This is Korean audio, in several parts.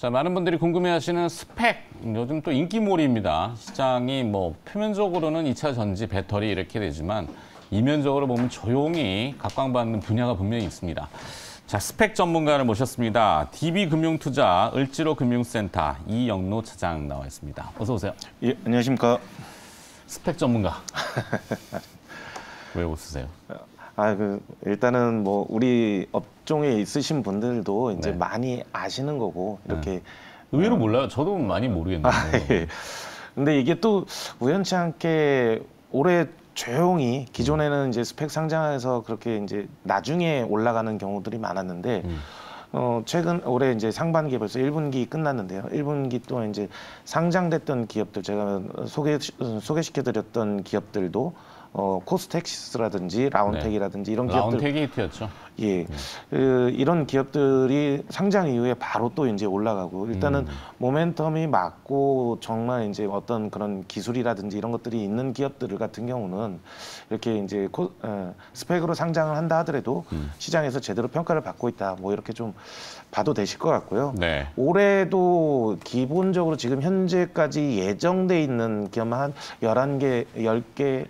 자, 많은 분들이 궁금해하시는 스펙, 요즘 또 인기몰이입니다. 시장이 뭐 표면적으로는 2차 전지, 배터리 이렇게 되지만 이면적으로 보면 조용히 각광받는 분야가 분명히 있습니다. 자, 스펙 전문가를 모셨습니다. DB금융투자 을지로금융센터 이영로 차장 나와 있습니다. 어서 오세요. 예, 안녕하십니까. 스펙 전문가. 왜 웃으세요? 일단은 뭐 우리 업종에 있으신 분들도 이제 네. 많이 아시는 거고 이렇게 의외로 몰라요. 저도 많이 모르겠는데. 예. 근데 이게 또 우연치 않게 올해 조용히 기존에는 이제 스펙 상장해서 그렇게 이제 나중에 올라가는 경우들이 많았는데 최근 올해 이제 상반기 벌써 1분기 끝났는데요. 1분기 동안 이제 상장됐던 기업들 제가 소개시켜드렸던 기업들도 코스텍시스라든지 라운텍이라든지 이런 기업들 라운텍이 히트였죠. 예, 이런 기업들이 상장 이후에 바로 또 이제 올라가고 일단은 모멘텀이 맞고 정말 이제 어떤 그런 기술이라든지 이런 것들이 있는 기업들 같은 경우는 이렇게 이제 스펙으로 상장을 한다 하더라도 시장에서 제대로 평가를 받고 있다. 뭐 이렇게 좀 봐도 되실 것 같고요. 네. 올해도 기본적으로 지금 현재까지 예정돼 있는 기업만 한 11개, 10개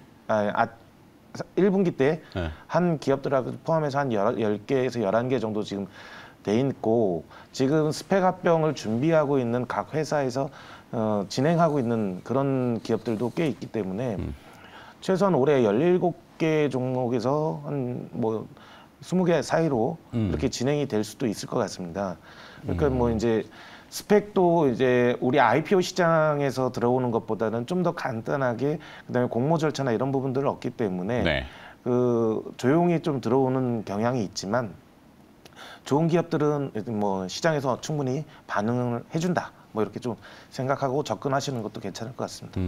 1분기 때 한 기업들하고 포함해서 한 10개에서 11개 정도 지금 돼 있고 지금 스펙 합병을 준비하고 있는 각 회사에서 진행하고 있는 그런 기업들도 꽤 있기 때문에 최소한 올해 17개 종목에서 한 뭐 20개 사이로 이렇게 진행이 될 수도 있을 것 같습니다. 그러니까 뭐 이제 스펙도 이제 우리 IPO 시장에서 들어오는 것보다는 좀 더 간단하게 그다음에 공모 절차나 이런 부분들은 없기 때문에 네. 조용히 좀 들어오는 경향이 있지만 좋은 기업들은 뭐 시장에서 충분히 반응을 해준다. 뭐 이렇게 좀 생각하고 접근하시는 것도 괜찮을 것 같습니다.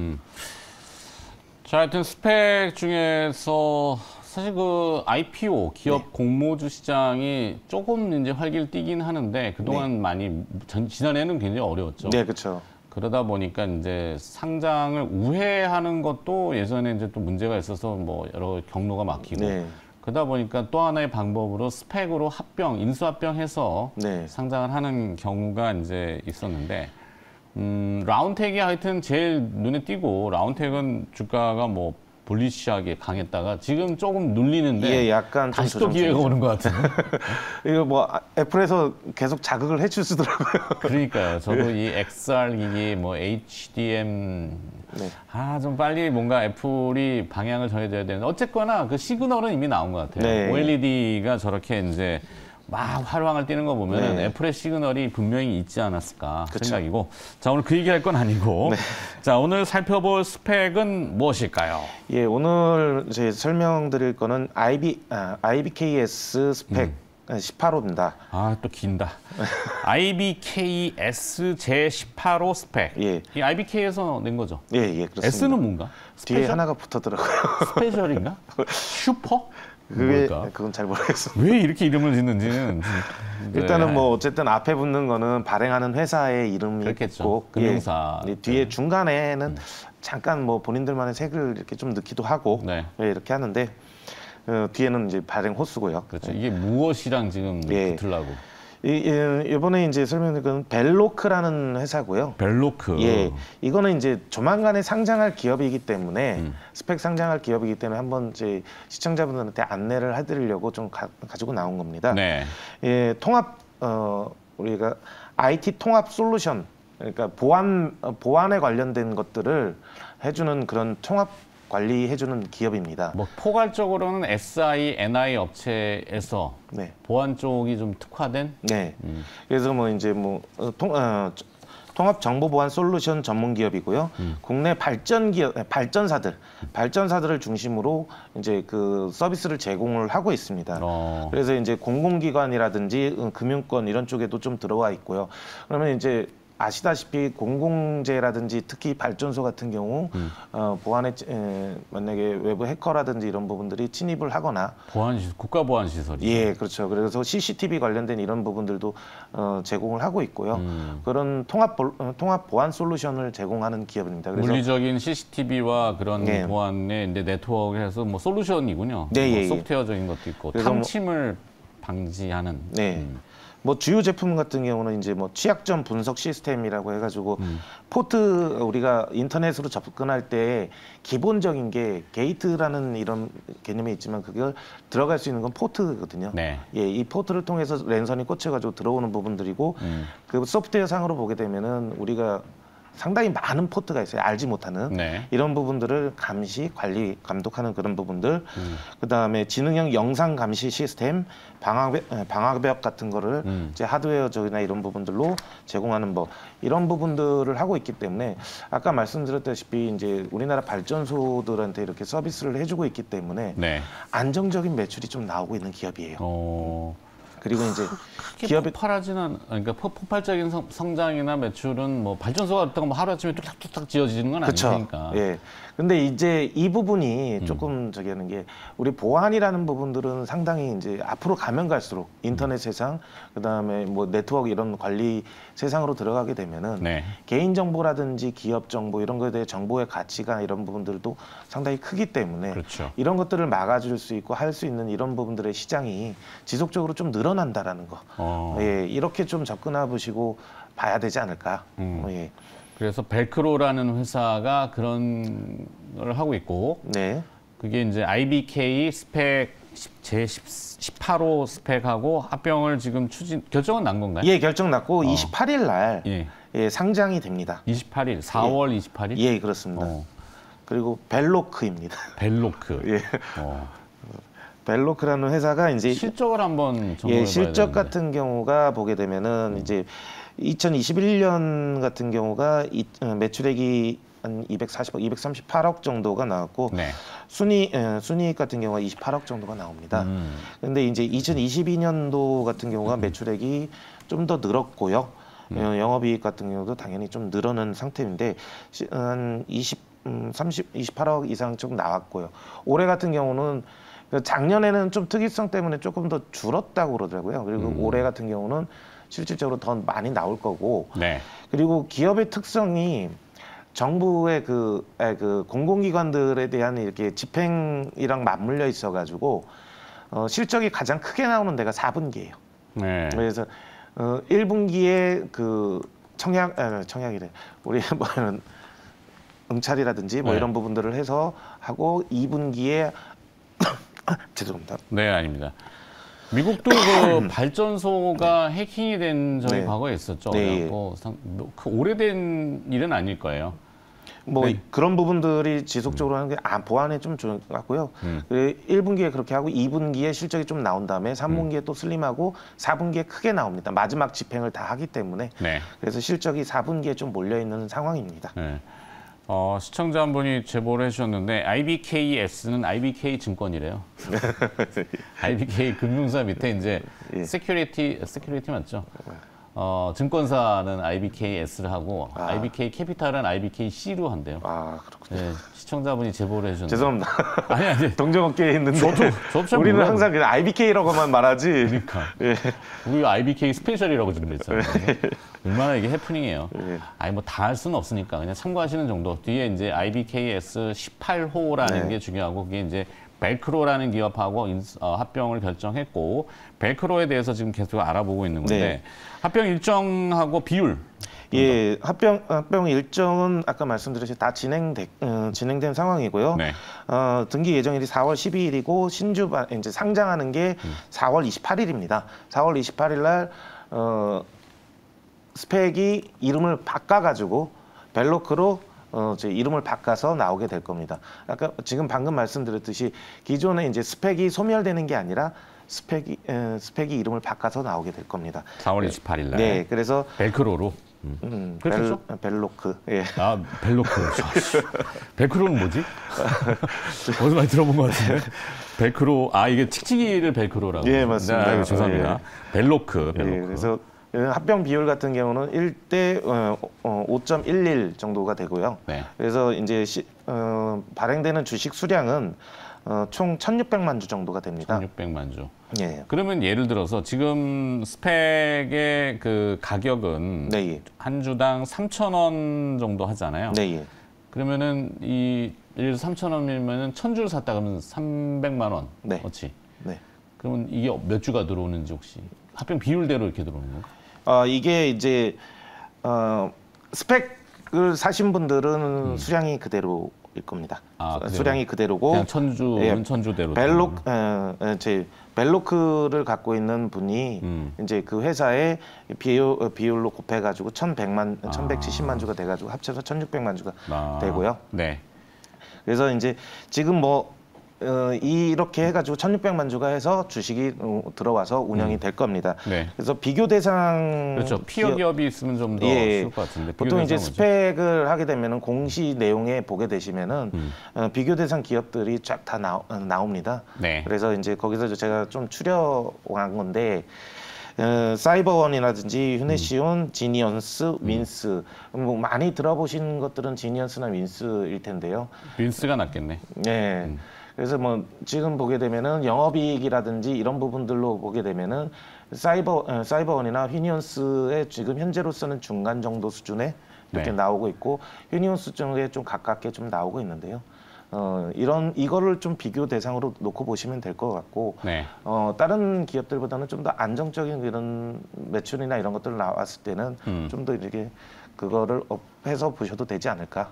자, 하여튼 스펙 중에서 사실 그 IPO 기업 공모주 시장이 조금 이제 활기를 띠긴 하는데 그동안 많이 지난해는 굉장히 어려웠죠. 네, 그렇죠. 그러다 보니까 이제 상장을 우회하는 것도 예전에 이제 또 문제가 있어서 뭐 여러 경로가 막히고 그러다 보니까 또 하나의 방법으로 스펙으로 합병, 인수합병해서 상장을 하는 경우가 이제 있었는데 라운텍이 하여튼 제일 눈에 띄고 라운텍은 주가가 뭐 불리시하게 강했다가 지금 조금 눌리는데 약간 다시 또 기회가 오는 것 같아요. 이거 뭐 애플에서 계속 자극을 해주시더라고요. 그러니까요. 저도 이 XR 기기, 뭐 HDM 좀 빨리 뭔가 애플이 방향을 정해줘야 되는데 어쨌거나 그 시그널은 이미 나온 것 같아요. OLED가 저렇게 이제 막 화랑을 띠는 거 보면 애플의 시그널이 분명히 있지 않았을까 생각이고 자, 오늘 그 얘기할 건 아니고 자, 오늘 살펴볼 스펙은 무엇일까요? 예, 오늘 제 설명드릴 거는 IBKS 스펙 18호입니다. 또 긴다. IBKS 제18호 스펙. 이 IBK에서 낸 거죠? 예, 그렇습니다. S는 뭔가? 스페셜? 뒤에 하나가 붙었더라고요. 스페셜인가? 슈퍼? 그건 잘 모르겠습니다. 왜 이렇게 이름을 짓는지는. 일단은 뭐 어쨌든 앞에 붙는 거는 발행하는 회사의 이름이 그렇겠죠. 있고 금융사. 뒤에 중간에는 잠깐 뭐 본인들만의 색을 이렇게 좀 넣기도 하고 이렇게 하는데 뒤에는 이제 발행 호수고요. 그렇죠. 이게 무엇이랑 지금 붙으려고? 이번에 이제 설명드린 건 벨로크라는 회사고요. 벨로크. 이거는 이제 조만간에 상장할 기업이기 때문에 스펙 상장할 기업이기 때문에 한번 이제 시청자분들한테 안내를 해드리려고 좀 가지고 나온 겁니다. 통합 우리가 IT 통합 솔루션 그러니까 보안에 관련된 것들을 해주는 그런 통합 관리해주는 기업입니다. 뭐 포괄적으로는 SI, NI 업체에서 보안 쪽이 좀 특화된? 그래서 뭐 이제 뭐 통합 정보 보안 솔루션 전문 기업이고요. 국내 발전사들을 중심으로 이제 그 서비스를 제공을 하고 있습니다. 그래서 이제 공공기관이라든지 금융권 이런 쪽에도 좀 들어와 있고요. 그러면 이제 아시다시피 공공재라든지 특히 발전소 같은 경우 보안에 만약에 외부 해커라든지 이런 부분들이 침입을 하거나 국가 보안 시설이 그렇죠. 그래서 CCTV 관련된 이런 부분들도 제공을 하고 있고요. 그런 통합 보안 솔루션을 제공하는 기업입니다. 그래서 물리적인 CCTV와 그런 보안의 네트워크를 해서 뭐 솔루션이군요. 뭐 소프트웨어적인 것도 있고 탐침을 방지하는. 뭐 주요 제품 같은 경우는 이제 뭐 취약점 분석 시스템이라고 해가지고 포트 우리가 인터넷으로 접근할 때 기본적인 게 게이트라는 이런 개념이 있지만 그걸 들어갈 수 있는 건 포트거든요. 네. 예, 이 포트를 통해서 랜선이 꽂혀가지고 들어오는 부분들이고 그 소프트웨어 상으로 보게 되면은 우리가 상당히 많은 포트가 있어요. 알지 못하는 네. 이런 부분들을 감시, 관리, 감독하는 그런 부분들. 그다음에 지능형 영상 감시 시스템, 방화벽 같은 거를 이제 하드웨어적이나 이런 부분들로 제공하는 뭐 이런 부분들을 하고 있기 때문에 아까 말씀드렸다시피 이제 우리나라 발전소들한테 이렇게 서비스를 해주고 있기 때문에 네. 안정적인 매출이 좀 나오고 있는 기업이에요. 그리고 이제 기업이 폭발하지는 그러니까 폭발적인 성장이나 매출은 뭐 발전소 같은 거 뭐 하루아침에 뚝딱뚝딱 지어지는 건 아니니까. 예. 근데 이제 이 부분이 조금 저기 하는 게 우리 보안이라는 부분들은 상당히 이제 앞으로 가면 갈수록 인터넷 세상 그다음에 뭐 네트워크 이런 관리 세상으로 들어가게 되면은 네. 개인 정보라든지 기업 정보 이런 거에 대해 정보의 가치가 이런 부분들도 상당히 크기 때문에 그렇죠. 이런 것들을 막아줄 수 있고 할 수 있는 이런 부분들의 시장이 지속적으로 좀 늘어난다라는 거. 예, 이렇게 좀 접근해 보시고 봐야 되지 않을까. 예. 그래서 벨크로라는 회사가 그런 걸 하고 있고, 네. 그게 이제 IBK 스펙 제18호 스펙하고 합병을 지금 결정은 난 건가요? 예, 결정 났고 28일 날 예. 예, 상장이 됩니다. 28일, 4월 28일? 예, 그렇습니다. 그리고 벨로크입니다. 벨로크. 예. 벨로크라는 회사가 이제 실적을 한번 점검해 봐야 실적 되는데. 같은 경우가 보게 되면은 이제 2021년 같은 경우가 매출액이 한 238억 정도가 나왔고 네. 순이익 같은 경우가 28억 정도가 나옵니다. 근데 이제 2022년도 같은 경우가 매출액이 좀 더 늘었고요. 영업이익 같은 경우도 당연히 좀 늘어난 상태인데 한 28억 이상 좀 나왔고요. 올해 같은 경우는 작년에는 좀 특이성 때문에 조금 더 줄었다고 그러더라고요. 그리고 올해 같은 경우는 실질적으로 더 많이 나올 거고. 네. 그리고 기업의 특성이 정부의 그 공공기관들에 대한 이렇게 집행이랑 맞물려 있어가지고 실적이 가장 크게 나오는 데가 4분기예요. 네. 그래서 1분기에 그 청약이래. 우리 뭐는 응찰이라든지 뭐 네. 이런 부분들을 해서 하고 2분기에 죄송합니다. 네, 아닙니다. 미국도 그 발전소가 해킹이 된 적이 네. 과거에 있었죠. 네. 그 오래된 일은 아닐 거예요. 뭐 네. 그런 부분들이 지속적으로 하는 게 보안에 좀 좋은 것 같고요. 1분기에 그렇게 하고 2분기에 실적이 좀 나온 다음에 3분기에 또 슬림하고 4분기에 크게 나옵니다. 마지막 집행을 다 하기 때문에. 네. 그래서 실적이 4분기에 좀 몰려 있는 상황입니다. 네. 시청자 한 분이 제보를 해주셨는데 IBKS는 IBK 증권이래요. IBK 금융사 밑에 이제 예. 세큐리티 맞죠? 증권사는 IBKS를 하고 IBK 캐피탈은 IBKC로 한대요. 그렇군요. 네, 시청자분이 제보를 해주셨는데. 죄송합니다. 아니. 동종업계에 있는데 저도 잘 우리는 몰라요. 항상 그냥 IBK라고만 말하지. 그러니까. 예. 우리 IBK 스페셜이라고 지금 했잖아요. 얼마나 이게 해프닝이에요. 예. 아니 뭐 다 할 수는 없으니까 그냥 참고하시는 정도. 뒤에 이제 IBKS 18호라는 네. 게 중요하고 그게 이제 벨크로라는 기업하고 합병을 결정했고 벨크로에 대해서 지금 계속 알아보고 있는 건데 네. 합병 일정하고 비율. 예, 합병 일정은 아까 말씀드렸듯이 다 진행된 상황이고요. 네. 등기 예정일이 4월 12일이고 이제 상장하는 게 4월 28일입니다. 4월 28일 날 스펙이 이름을 바꿔가지고 벨로크로 제 이름을 바꿔서 나오게 될 겁니다. 아까 지금 방금 말씀드렸듯이 기존에 이제 스펙이 소멸되는 게 아니라 스펙이 이름을 바꿔서 나오게 될 겁니다. 4월 28일 날. 네, 그래서 벨크로로. 그렇죠? 벨로크. 예. 벨로크. 벨크로는 뭐지? 어디서 많이 들어본 것 같은데. 벨크로. 이게 칙칙이를 벨크로라고. 예, 맞습니다. 죄송합니다. 예. 벨로크. 예, 그래서 합병 비율 같은 경우는 1대 5.11 정도가 되고요. 네. 그래서 이제 발행되는 주식 수량은 총 1,600만 주 정도가 됩니다. 1,600만 주. 예. 그러면 예를 들어서 지금 스펙의 그 가격은 네. 한 주당 3,000원 정도 하잖아요. 네. 그러면은 예를 들어 3,000원이면은 1,000주를 샀다 그러면 300만 원. 네. 그렇지. 네. 그러면 이게 몇 주가 들어오는지 혹시? 합병 비율대로 이렇게 들어오는 건가요? 이게 이제 스펙을 사신 분들은 수량이 그대로일 겁니다. 수량이 그대로고 그냥 천주는 천주대로. 벨로크를 갖고 있는 분이 이제 그 회사의 비율로 곱해가지고 1170만 주가 돼가지고 합쳐서 1600만 주가 되고요. 네. 그래서 이제 지금 뭐 이렇게 해가지고 1600만 주가 해서 주식이 들어와서 운영이 될 겁니다. 네. 그래서 비교 대상 그렇죠. 피어 기업이 있으면 좀 더 쉬울 것 같은데. 보통 이제 스펙을 하게 되면은 공시 내용에 보게 되시면은 비교 대상 기업들이 쫙 다 나옵니다. 네. 그래서 이제 거기서 제가 좀 추려한 건데. 사이버원이라든지 휴네시온, 지니언스, 윈스 뭐 많이 들어보신 것들은 지니언스나 윈스일 텐데요. 윈스가 낫겠네. 네. 그래서 뭐 지금 보게 되면은 영업이익이라든지 이런 부분들로 보게 되면은 사이버원이나 휴니언스의 지금 현재로서는 중간 정도 수준에 이렇게 나오고 있고 휴니언스 쪽에 좀 가깝게 좀 나오고 있는데요. 이거를 좀 비교 대상으로 놓고 보시면 될 것 같고, 다른 기업들보다는 좀 더 안정적인 이런 매출이나 이런 것들 나왔을 때는 좀 더 이렇게 그거를 업해서 보셔도 되지 않을까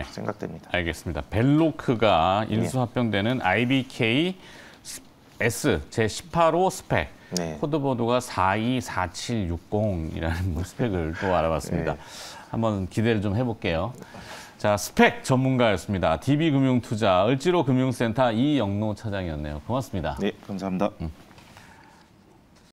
생각됩니다. 알겠습니다. 벨로크가 인수합병되는 IBK S 제18호 스펙, 코드보드가 424760이라는 스펙을 또 알아봤습니다. 한번 기대를 좀 해볼게요. 자, 스펙 전문가였습니다. DB금융투자 을지로금융센터 이영로 차장이었네요. 고맙습니다. 네, 감사합니다.